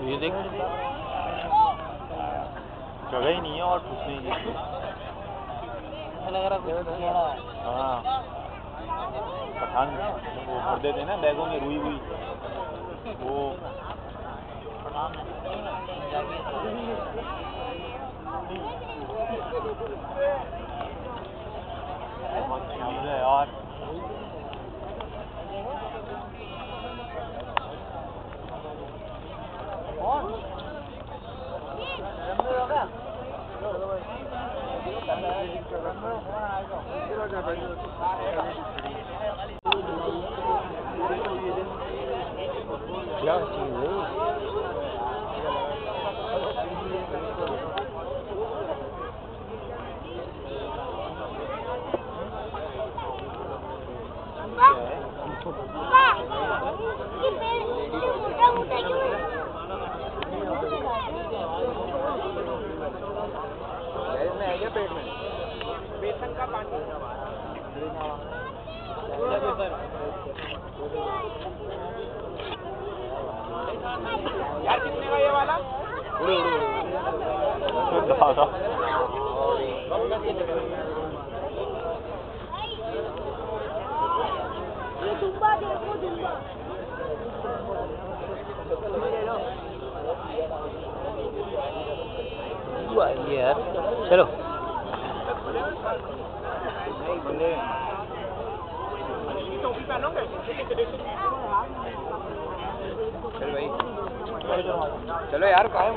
ये देख, जगह ही नहीं है और कुछ नहीं है। लग रहा कुछ हाँ, पठान वो भर देते ना बैगों में रुई हुई वो। यार क्या चीज है? पेट में बेसन का पानी यार कितने का ये वाला? यार चलो टोपी पहनोगे? चलो भाई, चलो यार, कहाँ है?